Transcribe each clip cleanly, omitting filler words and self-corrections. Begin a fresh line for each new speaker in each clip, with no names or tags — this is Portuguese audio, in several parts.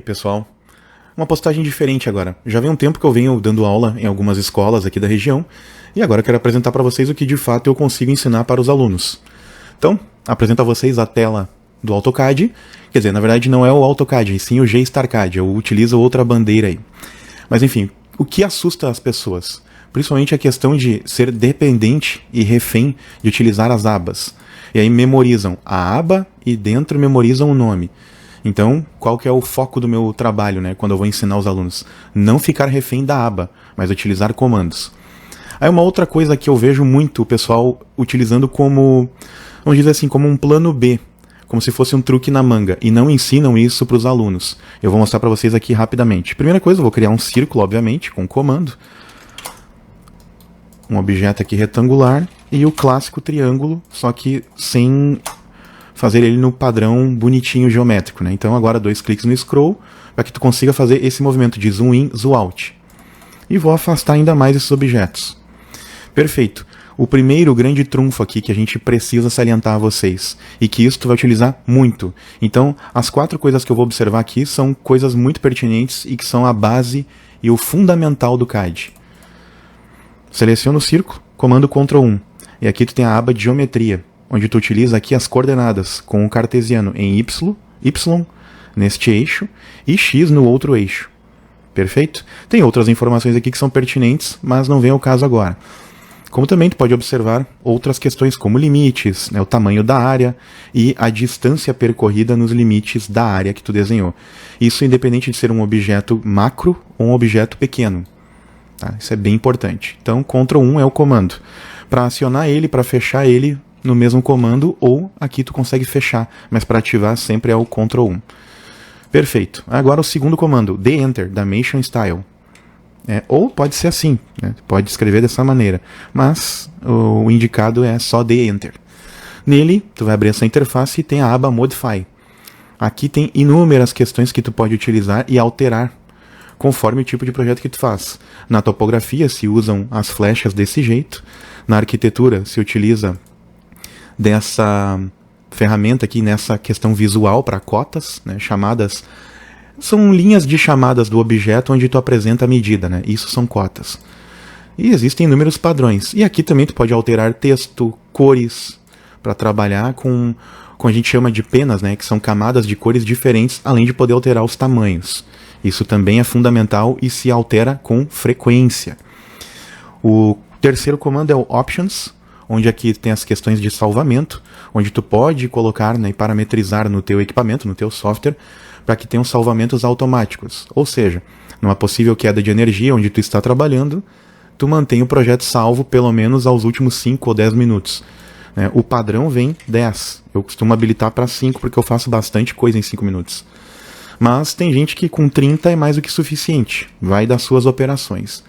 pessoal. Uma postagem diferente agora. Já vem um tempo que eu venho dando aula em algumas escolas aqui da região e agora eu quero apresentar para vocês o que de fato eu consigo ensinar para os alunos. Então, apresento a vocês a tela do AutoCAD. Quer dizer, na verdade não é o AutoCAD, e sim o G-StarCAD. Eu utilizo outra bandeira aí. Mas enfim, o que assusta as pessoas? Principalmente a questão de ser dependente e refém de utilizar as abas. E aí memorizam a aba e dentro memorizam o nome. Então, qual que é o foco do meu trabalho, né, quando eu vou ensinar os alunos? Não ficar refém da aba, mas utilizar comandos. Aí uma outra coisa que eu vejo muito o pessoal utilizando como, vamos dizer assim, como um plano B, como se fosse um truque na manga, e não ensinam isso para os alunos. Eu vou mostrar para vocês aqui rapidamente. Primeira coisa, eu vou criar um círculo, obviamente, com comando. Um objeto aqui retangular e o clássico triângulo, só que sem fazer ele no padrão bonitinho geométrico, né? Então agora 2 cliques no scroll para que tu consiga fazer esse movimento de zoom in, zoom out. E vou afastar ainda mais esses objetos. Perfeito. O primeiro grande trunfo aqui que a gente precisa salientar a vocês, e que isso tu vai utilizar muito. Então, as 4 coisas que eu vou observar aqui são coisas muito pertinentes e que são a base e o fundamental do CAD. Seleciona o círculo, comando Ctrl 1. E aqui tu tem a aba de geometria, onde tu utiliza aqui as coordenadas com o cartesiano em Y neste eixo e X no outro eixo. Perfeito? Tem outras informações aqui que são pertinentes, mas não vem ao caso agora. Como também tu pode observar outras questões como limites, né, o tamanho da área e a distância percorrida nos limites da área que tu desenhou. Isso independente de ser um objeto macro ou um objeto pequeno. Tá? Isso é bem importante. Então, Ctrl 1 é o comando. Para acionar ele, para fechar ele no mesmo comando, ou aqui tu consegue fechar, mas para ativar sempre é o Ctrl 1. Perfeito. Agora o segundo comando, Enter, Dimension Style. Ou pode ser assim, né? Pode escrever dessa maneira, mas o indicado é só Enter. Nele, tu vai abrir essa interface e tem a aba Modify. Aqui tem inúmeras questões que tu pode utilizar e alterar, conforme o tipo de projeto que tu faz. Na topografia se usam as flechas desse jeito, na arquitetura se utiliza dessa ferramenta aqui, nessa questão visual para cotas, né, chamadas. São linhas de chamadas do objeto onde tu apresenta a medida, né? Isso são cotas. E existem inúmeros padrões. E aqui também tu pode alterar texto, cores, para trabalhar com a gente chama de penas, né? Que são camadas de cores diferentes, além de poder alterar os tamanhos. Isso também é fundamental e se altera com frequência. O terceiro comando é o Options, onde aqui tem as questões de salvamento, onde tu pode colocar, né, e parametrizar no teu equipamento, no teu software, para que tenham salvamentos automáticos. Ou seja, numa possível queda de energia onde tu está trabalhando, tu mantém o projeto salvo pelo menos aos últimos 5 ou 10 minutos. O padrão vem 10. Eu costumo habilitar para 5 porque eu faço bastante coisa em 5 minutos. Mas tem gente que com 30 é mais do que suficiente. Vai das suas operações.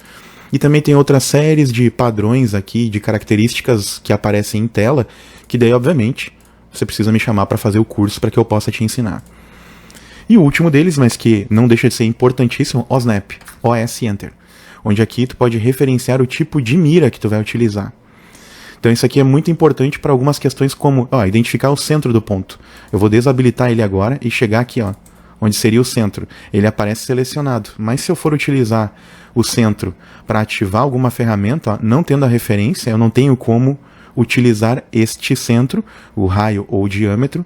E também tem outras séries de padrões aqui, de características que aparecem em tela, que daí, obviamente, você precisa me chamar para fazer o curso para que eu possa te ensinar. E o último deles, mas que não deixa de ser importantíssimo, OSNAP, OS Enter, onde aqui tu pode referenciar o tipo de mira que tu vai utilizar. Então isso aqui é muito importante para algumas questões como identificar o centro do ponto. Eu vou desabilitar ele agora e chegar aqui, onde seria o centro. Ele aparece selecionado, mas se eu for utilizar o centro para ativar alguma ferramenta, não tendo a referência, eu não tenho como utilizar este centro, o raio ou o diâmetro,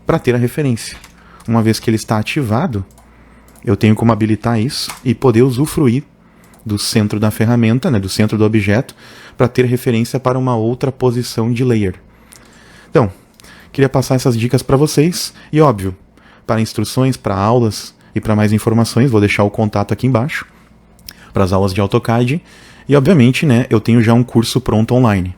para ter a referência. Uma vez que ele está ativado, eu tenho como habilitar isso e poder usufruir do centro da ferramenta, né, do centro do objeto, para ter referência para uma outra posição de layer. Então, queria passar essas dicas para vocês e, óbvio, para instruções, para aulas e para mais informações, vou deixar o contato aqui embaixo, para as aulas de AutoCAD. E, obviamente, né, eu tenho já um curso pronto online.